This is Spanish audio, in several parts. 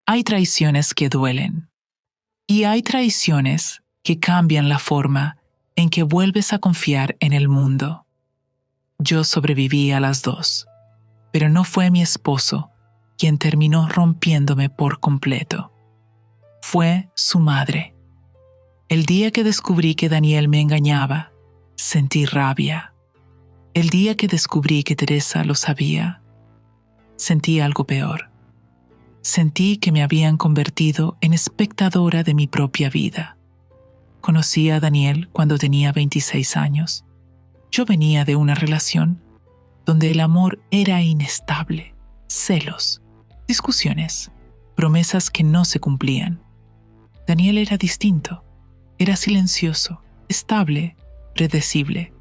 Hay traiciones que duelen. Y hay traiciones que cambian la forma en que vuelves a confiar en el mundo. Yo sobreviví a las dos, pero no fue mi esposo quien terminó rompiéndome por completo. Fue su madre. El día que descubrí que Daniel me engañaba, sentí rabia. El día que descubrí que Teresa lo sabía, sentí algo peor. Sentí que me habían convertido en espectadora de mi propia vida. Conocí a Daniel cuando tenía 26 años. Yo venía de una relación donde el amor era inestable, celos, discusiones, promesas que no se cumplían. Daniel era distinto, era silencioso, estable, predecible.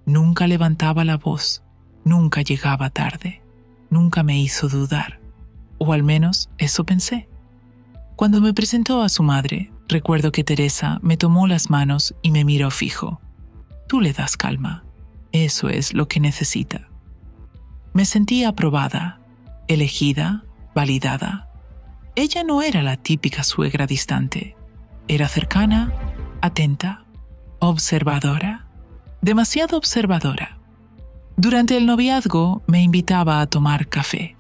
Nunca levantaba la voz, nunca llegaba tarde, nunca me hizo dudar. O al menos eso pensé. Cuando me presentó a su madre, recuerdo que Teresa me tomó las manos y me miró fijo. Tú le das calma. Eso es lo que necesita. Me sentí aprobada, elegida, validada. Ella no era la típica suegra distante. Era cercana, atenta, observadora, demasiado observadora. Durante el noviazgo me invitaba a tomar café.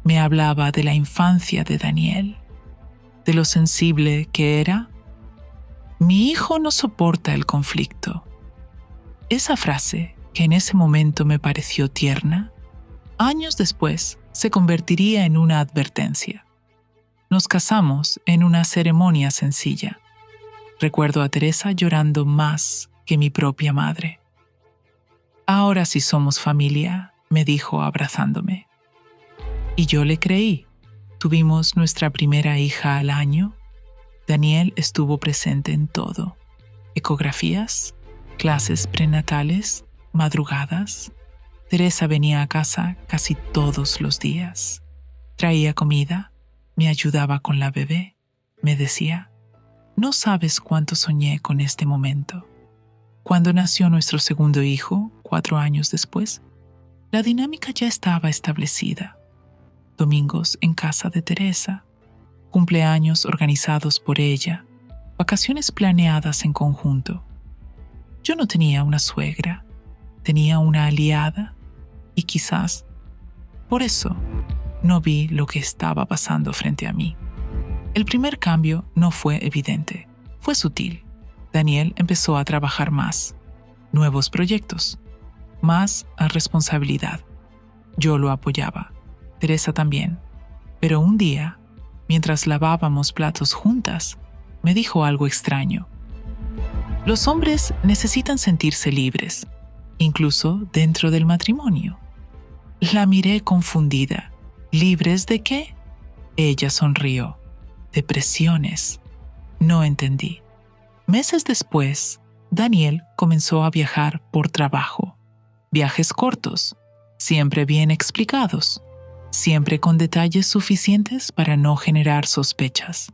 Me hablaba de la infancia de Daniel, de lo sensible que era. Mi hijo no soporta el conflicto. Esa frase, que en ese momento me pareció tierna, años después se convertiría en una advertencia. Nos casamos en una ceremonia sencilla. Recuerdo a Teresa llorando más que mi propia madre. Ahora sí somos familia, me dijo abrazándome. Y yo le creí. Tuvimos nuestra primera hija al año. Daniel estuvo presente en todo. Ecografías, clases prenatales, madrugadas. Teresa venía a casa casi todos los días. Traía comida, me ayudaba con la bebé. Me decía, no sabes cuánto soñé con este momento. Cuando nació nuestro segundo hijo, 4 años después, la dinámica ya estaba establecida. Domingos en casa de Teresa, cumpleaños organizados por ella, vacaciones planeadas en conjunto. Yo no tenía una suegra, tenía una aliada y quizás por eso no vi lo que estaba pasando frente a mí. El primer cambio no fue evidente, fue sutil. Daniel empezó a trabajar más, nuevos proyectos, más responsabilidad. Yo lo apoyaba. Teresa también, pero un día, mientras lavábamos platos juntas, me dijo algo extraño. Los hombres necesitan sentirse libres, incluso dentro del matrimonio. La miré confundida. ¿Libres de qué? Ella sonrió. De presiones. No entendí. Meses después, Daniel comenzó a viajar por trabajo. Viajes cortos, siempre bien explicados. Siempre con detalles suficientes para no generar sospechas.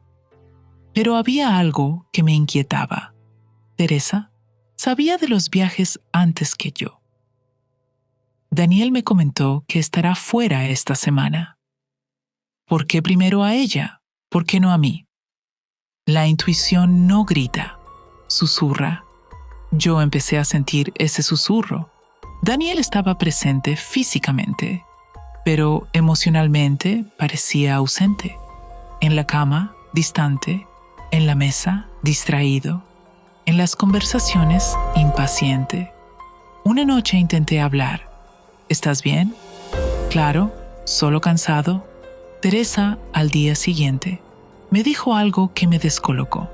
Pero había algo que me inquietaba. Teresa sabía de los viajes antes que yo. Daniel me comentó que estará fuera esta semana. ¿Por qué primero a ella? ¿Por qué no a mí? La intuición no grita, susurra. Yo empecé a sentir ese susurro. Daniel estaba presente físicamente, pero emocionalmente parecía ausente. En la cama, distante. En la mesa, distraído. En las conversaciones, impaciente. Una noche intenté hablar. ¿Estás bien? Claro, solo cansado. Teresa, al día siguiente, me dijo algo que me descolocó.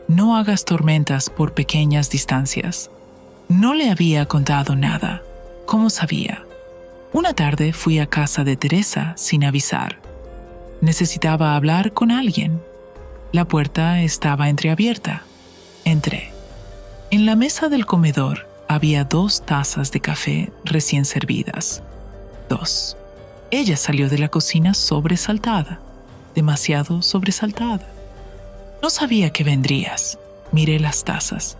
No hagas tormentas por pequeñas distancias. No le había contado nada. ¿Cómo sabía? Una tarde fui a casa de Teresa sin avisar. Necesitaba hablar con alguien. La puerta estaba entreabierta. Entré. En la mesa del comedor había 2 tazas de café recién servidas. 2. Ella salió de la cocina sobresaltada, demasiado sobresaltada. No sabía que vendrías. Miré las tazas.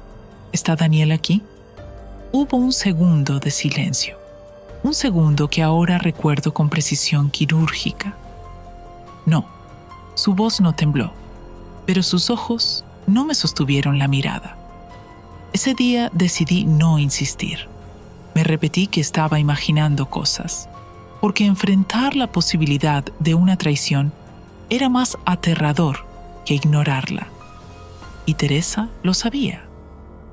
¿Está Daniel aquí? Hubo un segundo de silencio. Un segundo que ahora recuerdo con precisión quirúrgica. No, Su voz no tembló, pero sus ojos no me sostuvieron la mirada. Ese día decidí no insistir. Me repetí que estaba imaginando cosas, porque enfrentar la posibilidad de una traición era más aterrador que ignorarla. Y Teresa lo sabía.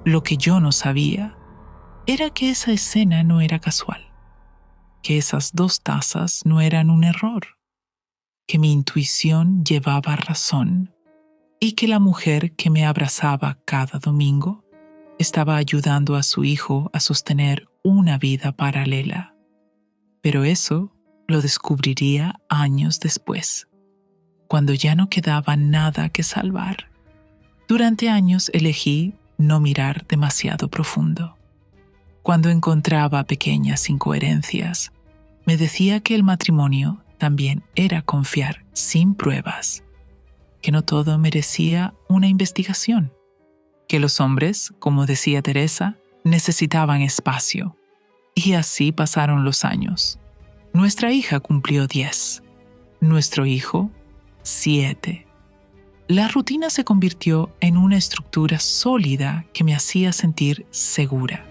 Lo que yo no sabía era que esa escena no era casual, que esas 2 tazas no eran un error, que mi intuición llevaba razón y que la mujer que me abrazaba cada domingo estaba ayudando a su hijo a sostener una vida paralela. Pero eso lo descubriría años después, cuando ya no quedaba nada que salvar. Durante años elegí no mirar demasiado profundo. Cuando encontraba pequeñas incoherencias, me decía que el matrimonio también era confiar sin pruebas, que no todo merecía una investigación, que los hombres, como decía Teresa, necesitaban espacio. Y así pasaron los años. Nuestra hija cumplió 10, nuestro hijo 7. La rutina se convirtió en una estructura sólida que me hacía sentir segura.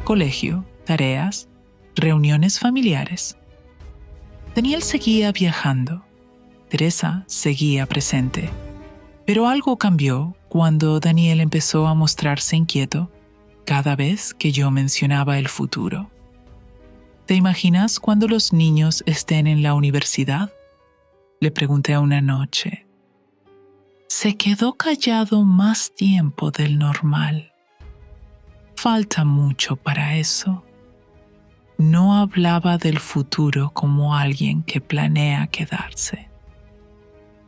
Colegio, tareas, reuniones familiares. Daniel seguía viajando. Teresa seguía presente. Pero algo cambió cuando Daniel empezó a mostrarse inquieto cada vez que yo mencionaba el futuro. ¿Te imaginas cuando los niños estén en la universidad? Le pregunté una noche. Se quedó callado más tiempo del normal. Falta mucho para eso. No hablaba del futuro como alguien que planea quedarse.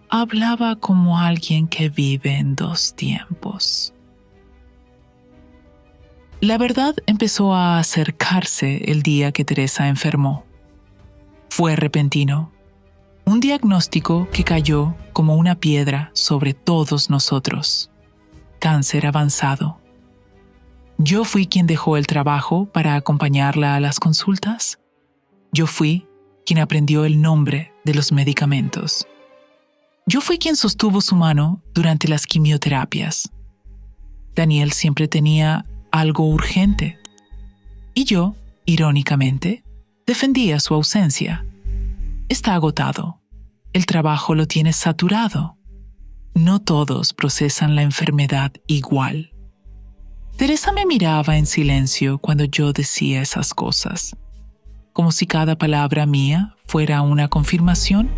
Hablaba como alguien que vive en 2 tiempos. La verdad empezó a acercarse el día que Teresa enfermó. Fue repentino. Un diagnóstico que cayó como una piedra sobre todos nosotros. Cáncer avanzado. Yo fui quien dejó el trabajo para acompañarla a las consultas. Yo fui quien aprendió el nombre de los medicamentos. Yo fui quien sostuvo su mano durante las quimioterapias. Daniel siempre tenía algo urgente. Y yo, irónicamente, defendía su ausencia. Está agotado. El trabajo lo tiene saturado. No todos procesan la enfermedad igual. Teresa me miraba en silencio cuando yo decía esas cosas, como si cada palabra mía fuera una confirmación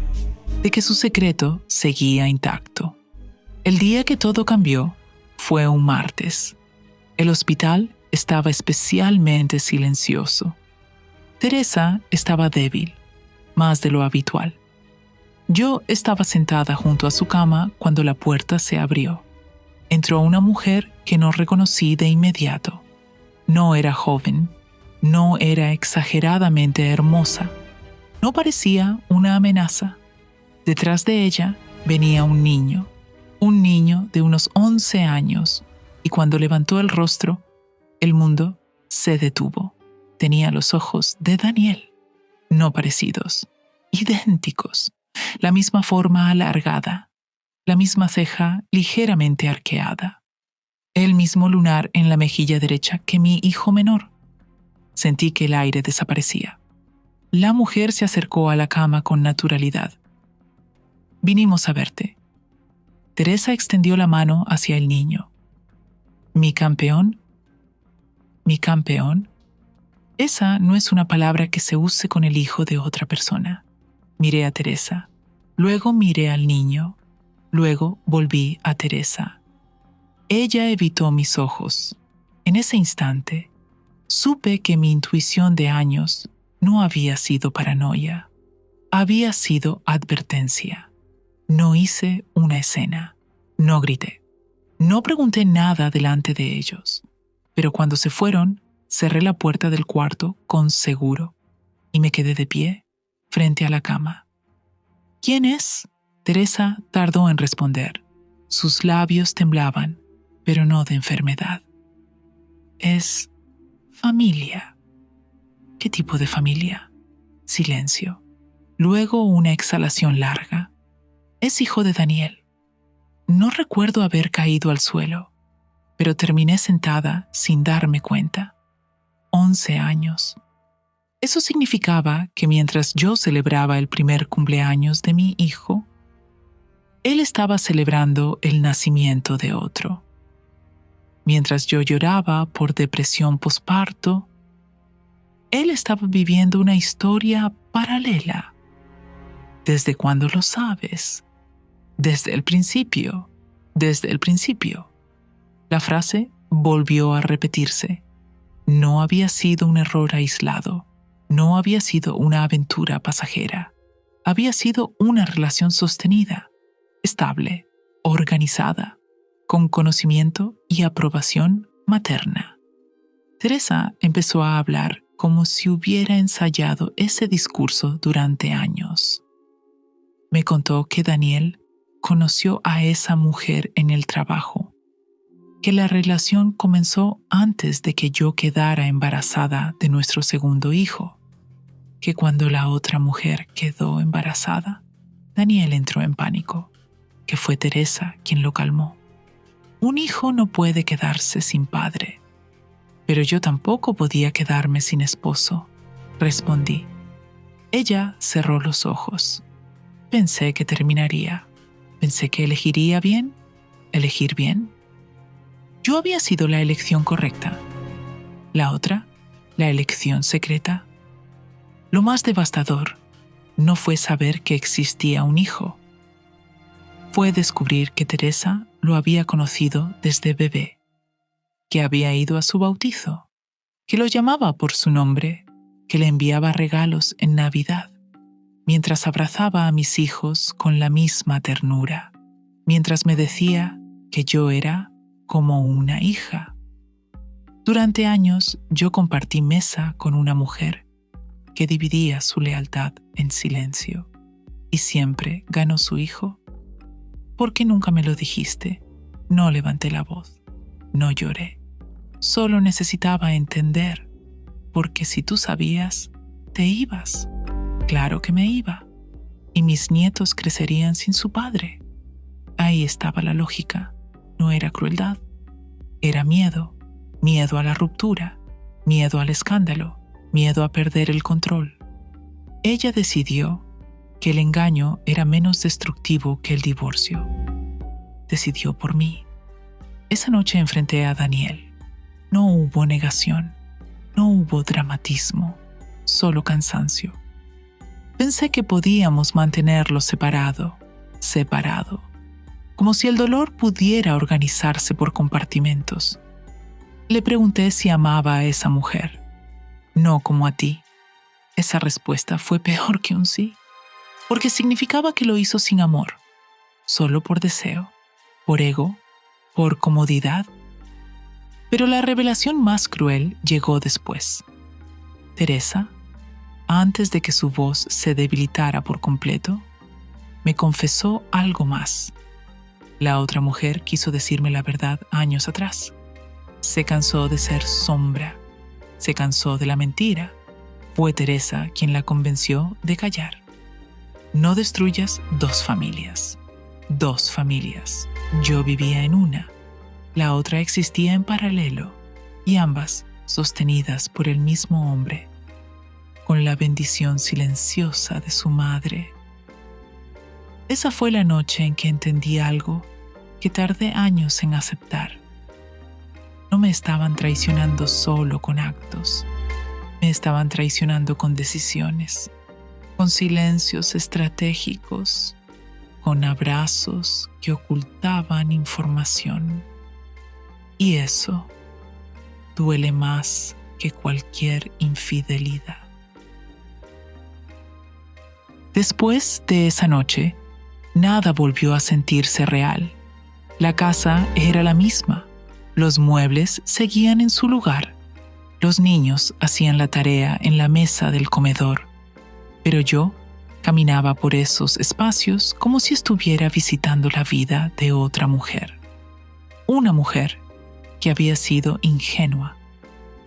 de que su secreto seguía intacto. El día que todo cambió fue un martes. El hospital estaba especialmente silencioso. Teresa estaba débil, más de lo habitual. Yo estaba sentada junto a su cama cuando la puerta se abrió. Entró una mujer que no reconocí de inmediato. No era joven, no era exageradamente hermosa, no parecía una amenaza. Detrás de ella venía un niño de unos 11 años, y cuando levantó el rostro, el mundo se detuvo. Tenía los ojos de Daniel, no parecidos, idénticos, la misma forma alargada, la misma ceja ligeramente arqueada, el mismo lunar en la mejilla derecha que mi hijo menor. Sentí que el aire desaparecía. La mujer se acercó a la cama con naturalidad. Vinimos a verte. Teresa extendió la mano hacia el niño. ¿Mi campeón? ¿Mi campeón? Esa no es una palabra que se use con el hijo de otra persona. Miré a Teresa, luego miré al niño, luego volví a Teresa. Ella evitó mis ojos. En ese instante, supe que mi intuición de años no había sido paranoia, había sido advertencia. No hice una escena, no grité, no pregunté nada delante de ellos, pero cuando se fueron, cerré la puerta del cuarto con seguro y me quedé de pie frente a la cama. ¿Quién es? Teresa tardó en responder. Sus labios temblaban, pero no de enfermedad. Es familia. ¿Qué tipo de familia? Silencio. Luego una exhalación larga. Es hijo de Daniel. No recuerdo haber caído al suelo, pero terminé sentada sin darme cuenta. 11 años. Eso significaba que mientras yo celebraba el primer cumpleaños de mi hijo, él estaba celebrando el nacimiento de otro. Mientras yo lloraba por depresión posparto, él estaba viviendo una historia paralela. ¿Desde cuándo lo sabes? Desde el principio. Desde el principio. La frase volvió a repetirse. No había sido un error aislado. No había sido una aventura pasajera. Había sido una relación sostenida, estable, organizada, con conocimiento y aprobación materna. Teresa empezó a hablar como si hubiera ensayado ese discurso durante años. Me contó que Daniel conoció a esa mujer en el trabajo, que la relación comenzó antes de que yo quedara embarazada de nuestro segundo hijo, que cuando la otra mujer quedó embarazada, Daniel entró en pánico, que fue Teresa quien lo calmó. Un hijo no puede quedarse sin padre, pero yo tampoco podía quedarme sin esposo, respondí. Ella cerró los ojos. Pensé que terminaría. Pensé que elegiría bien. ¿Elegir bien? Yo había sido la elección correcta. La otra, la elección secreta. Lo más devastador no fue saber que existía un hijo. Fue descubrir que Teresa lo había conocido desde bebé, que había ido a su bautizo, que lo llamaba por su nombre, que le enviaba regalos en Navidad, mientras abrazaba a mis hijos con la misma ternura, mientras me decía que yo era como una hija. Durante años yo compartí mesa con una mujer que dividía su lealtad en silencio, y siempre ganó su hijo. ¿Por qué nunca me lo dijiste? No levanté la voz, no lloré. Solo necesitaba entender, porque si tú sabías, te ibas. Claro que me iba, y mis nietos crecerían sin su padre. Ahí estaba la lógica, no era crueldad, era miedo, miedo a la ruptura, miedo al escándalo, miedo a perder el control. Ella decidió que el engaño era menos destructivo que el divorcio. Decidió por mí. Esa noche enfrenté a Daniel. No hubo negación, no hubo dramatismo, solo cansancio. Pensé que podíamos mantenerlo separado, como si el dolor pudiera organizarse por compartimentos. Le pregunté si amaba a esa mujer. No como a ti. Esa respuesta fue peor que un sí, porque significaba que lo hizo sin amor, solo por deseo, por ego, por comodidad. Pero la revelación más cruel llegó después. Teresa, antes de que su voz se debilitara por completo, me confesó algo más. La otra mujer quiso decirme la verdad años atrás. Se cansó de ser sombra, se cansó de la mentira. Fue Teresa quien la convenció de callar. No destruyas dos familias. Dos familias. Yo vivía en una. La otra existía en paralelo, y ambas sostenidas por el mismo hombre, con la bendición silenciosa de su madre. Esa fue la noche en que entendí algo que tardé años en aceptar. No me estaban traicionando solo con actos. Me estaban traicionando con decisiones, con silencios estratégicos, con abrazos que ocultaban información. Y eso duele más que cualquier infidelidad. Después de esa noche, nada volvió a sentirse real. La casa era la misma. Los muebles seguían en su lugar. Los niños hacían la tarea en la mesa del comedor. Pero yo caminaba por esos espacios como si estuviera visitando la vida de otra mujer. Una mujer que había sido ingenua.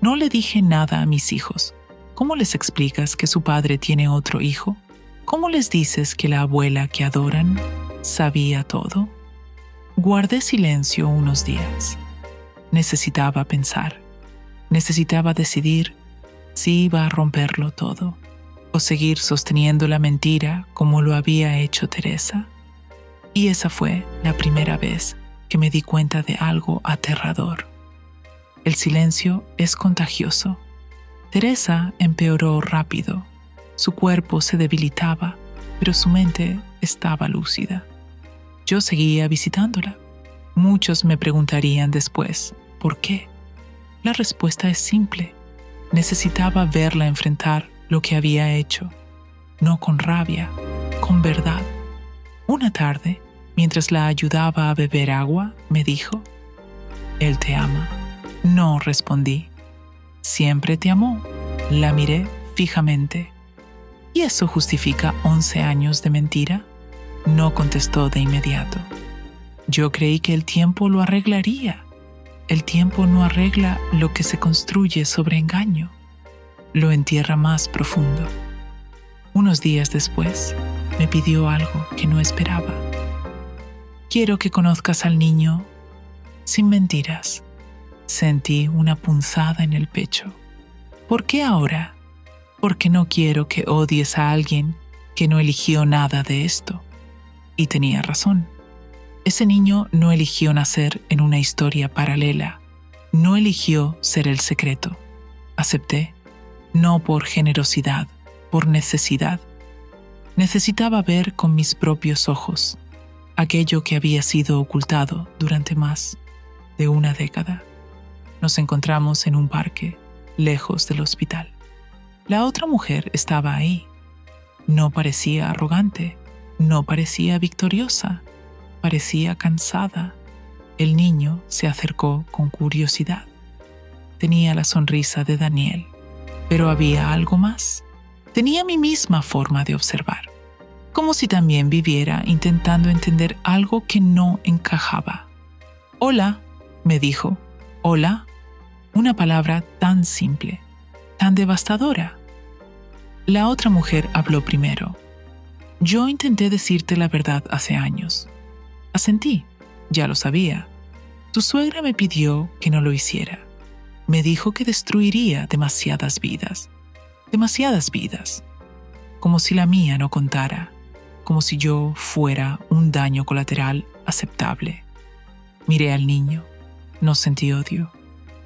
No le dije nada a mis hijos. ¿Cómo les explicas que su padre tiene otro hijo? ¿Cómo les dices que la abuela que adoran ¿Sabía todo? Guardé silencio unos días. Necesitaba pensar. Necesitaba decidir si iba a romperlo todo o seguir sosteniendo la mentira como lo había hecho Teresa. Y esa fue la primera vez que me di cuenta de algo aterrador. El silencio es contagioso. Teresa empeoró rápido. Su cuerpo se debilitaba, pero su mente estaba lúcida. Yo seguía visitándola. Muchos me preguntarían después, ¿por qué? La respuesta es simple. Necesitaba verla enfrentar lo que había hecho, no con rabia, con verdad. Una tarde, mientras la ayudaba a beber agua, me dijo, «Él te ama». No respondí. «Siempre te amó». La miré fijamente. ¿Y eso justifica 11 años de mentira? No contestó de inmediato. Yo creí que el tiempo lo arreglaría. El tiempo no arregla lo que se construye sobre engaño. Lo entierra más profundo. Unos días después, me pidió algo que no esperaba. «Quiero que conozcas al niño sin mentiras». Sentí una punzada en el pecho. ¿Por qué ahora? Porque no quiero que odies a alguien que no eligió nada de esto. Y tenía razón. Ese niño no eligió nacer en una historia paralela. No eligió ser el secreto. Acepté, no por generosidad, por necesidad. Necesitaba ver con mis propios ojos aquello que había sido ocultado durante más de una década. Nos encontramos en un parque, lejos del hospital. La otra mujer estaba ahí. No parecía arrogante, no parecía victoriosa, parecía cansada. El niño se acercó con curiosidad. Tenía la sonrisa de Daniel, pero había algo más. Tenía mi misma forma de observar, como si también viviera intentando entender algo que no encajaba. «Hola», me dijo. «Hola». Una palabra tan simple, tan devastadora. La otra mujer habló primero. «Yo intenté decirte la verdad hace años. Asentí, ya lo sabía. Tu suegra me pidió que no lo hiciera. Me dijo que destruiría demasiadas vidas. Demasiadas vidas. Como si la mía no contara. Como si yo fuera un daño colateral aceptable». Miré al niño. No sentí odio.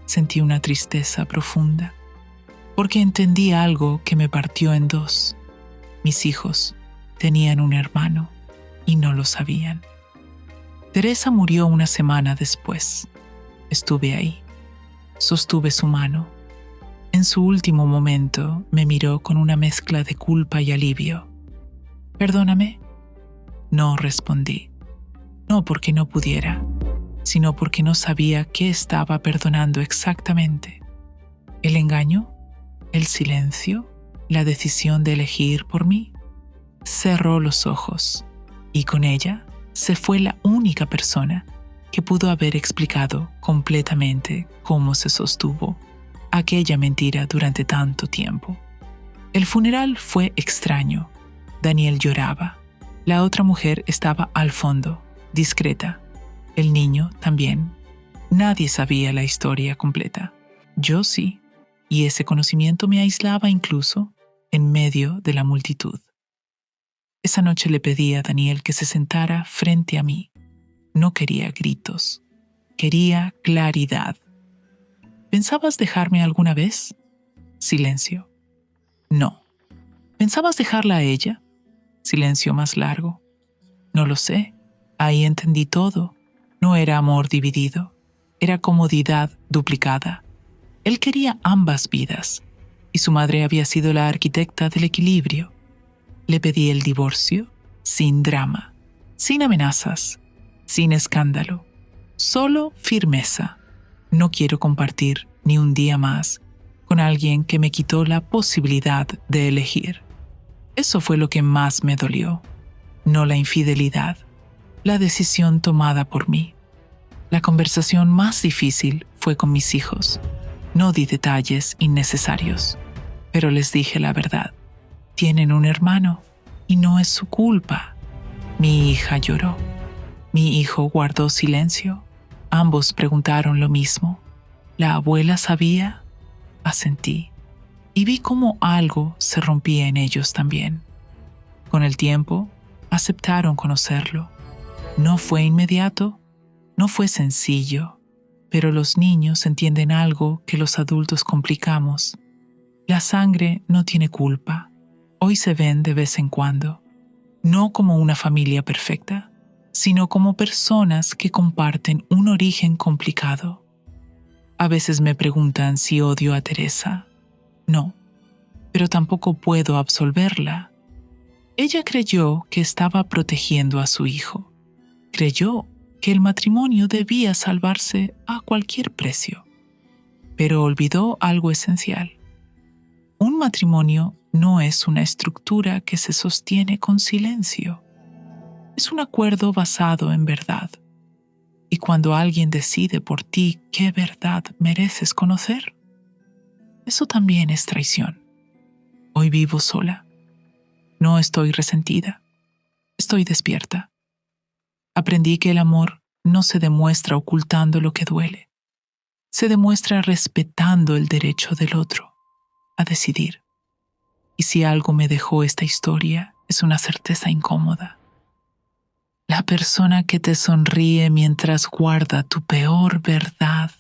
Sentí una tristeza profunda. Porque entendí algo que me partió en dos. Mis hijos tenían un hermano y no lo sabían. Teresa murió una semana después. Estuve ahí. Sostuve su mano. En su último momento me miró con una mezcla de culpa y alivio. «¿Perdóname?» No respondí. No porque no pudiera, sino porque no sabía qué estaba perdonando exactamente. ¿El engaño? ¿El silencio? ¿La decisión de elegir por mí? Cerró los ojos, y con ella se fue la única persona que pudo haber explicado completamente cómo se sostuvo aquella mentira durante tanto tiempo. El funeral fue extraño. Daniel lloraba. La otra mujer estaba al fondo, discreta. El niño también. Nadie sabía la historia completa. Yo sí, y ese conocimiento me aislaba incluso en medio de la multitud. Esa noche le pedí a Daniel que se sentara frente a mí. No quería gritos, quería claridad. ¿Pensabas dejarme alguna vez? Silencio. No. ¿Pensabas dejarla a ella? Silencio más largo. No lo sé. Ahí entendí todo. No era amor dividido. Era comodidad duplicada. Él quería ambas vidas, y su madre había sido la arquitecta del equilibrio. Le pedí el divorcio, sin drama, sin amenazas, sin escándalo. Solo firmeza. No quiero compartir ni un día más con alguien que me quitó la posibilidad de elegir. Eso fue lo que más me dolió. No la infidelidad, la decisión tomada por mí. La conversación más difícil fue con mis hijos. No di detalles innecesarios, pero les dije la verdad. Tienen un hermano y no es su culpa. Mi hija lloró. Mi hijo guardó silencio. Ambos preguntaron lo mismo. ¿La abuela sabía? Asentí. Y vi cómo algo se rompía en ellos también. Con el tiempo, aceptaron conocerlo. No fue inmediato, no fue sencillo, pero los niños entienden algo que los adultos complicamos. La sangre no tiene culpa. Hoy se ven de vez en cuando, no como una familia perfecta, sino como personas que comparten un origen complicado. A veces me preguntan si odio a Teresa. No, pero tampoco puedo absolverla. Ella creyó que estaba protegiendo a su hijo. Creyó que el matrimonio debía salvarse a cualquier precio, pero olvidó algo esencial. Un matrimonio no es una estructura que se sostiene con silencio. Es un acuerdo basado en verdad. Y cuando alguien decide por ti qué verdad mereces conocer, eso también es traición. Hoy vivo sola. No estoy resentida. Estoy despierta. Aprendí que el amor no se demuestra ocultando lo que duele. Se demuestra respetando el derecho del otro a decidir. Y si algo me dejó esta historia, es una certeza incómoda. La persona que te sonríe mientras guarda tu peor verdad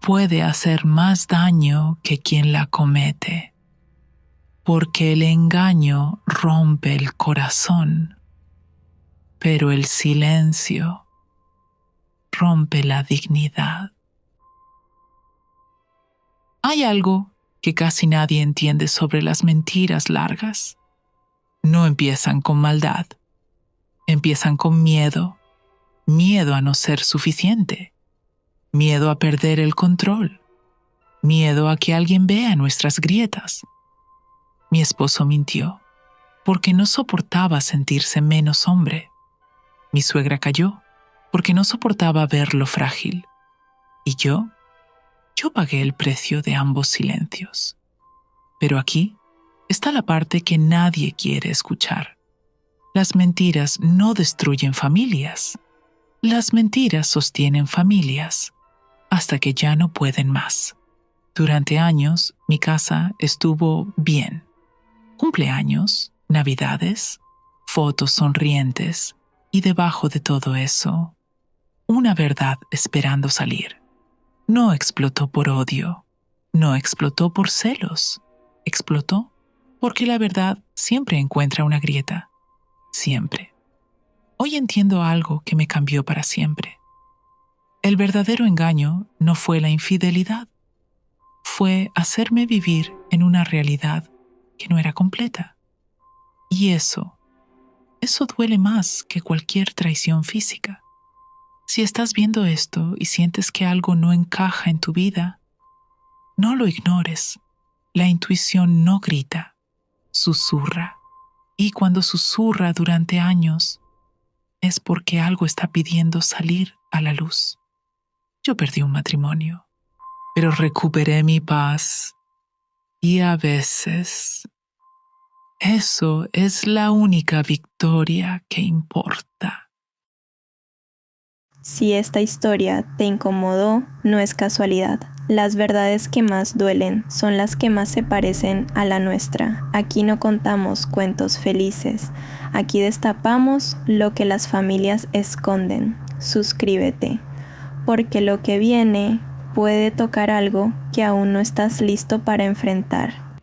puede hacer más daño que quien la comete, porque el engaño rompe el corazón, pero el silencio rompe la dignidad. Hay algo que casi nadie entiende sobre las mentiras largas. No empiezan con maldad, empiezan con miedo, miedo a no ser suficiente, miedo a perder el control, miedo a que alguien vea nuestras grietas. Mi esposo mintió porque no soportaba sentirse menos hombre. Mi suegra cayó porque no soportaba verlo frágil. Y yo pagué el precio de ambos silencios. Pero aquí está la parte que nadie quiere escuchar. Las mentiras no destruyen familias. Las mentiras sostienen familias hasta que ya no pueden más. Durante años, mi casa estuvo bien. Cumpleaños, navidades, fotos sonrientes y debajo de todo eso, una verdad esperando salir. No explotó por odio, no explotó por celos, explotó porque la verdad siempre encuentra una grieta, siempre. Hoy entiendo algo que me cambió para siempre. El verdadero engaño no fue la infidelidad, fue hacerme vivir en una realidad que no era completa. Y eso duele más que cualquier traición física. Si estás viendo esto y sientes que algo no encaja en tu vida, no lo ignores. La intuición no grita, susurra. Y cuando susurra durante años, es porque algo está pidiendo salir a la luz. Yo perdí un matrimonio, pero recuperé mi paz. Y a veces, eso es la única victoria que importa. Si esta historia te incomodó, no es casualidad. Las verdades que más duelen son las que más se parecen a la nuestra. Aquí no contamos cuentos felices. Aquí destapamos lo que las familias esconden. Suscríbete, porque lo que viene puede tocar algo que aún no estás listo para enfrentar.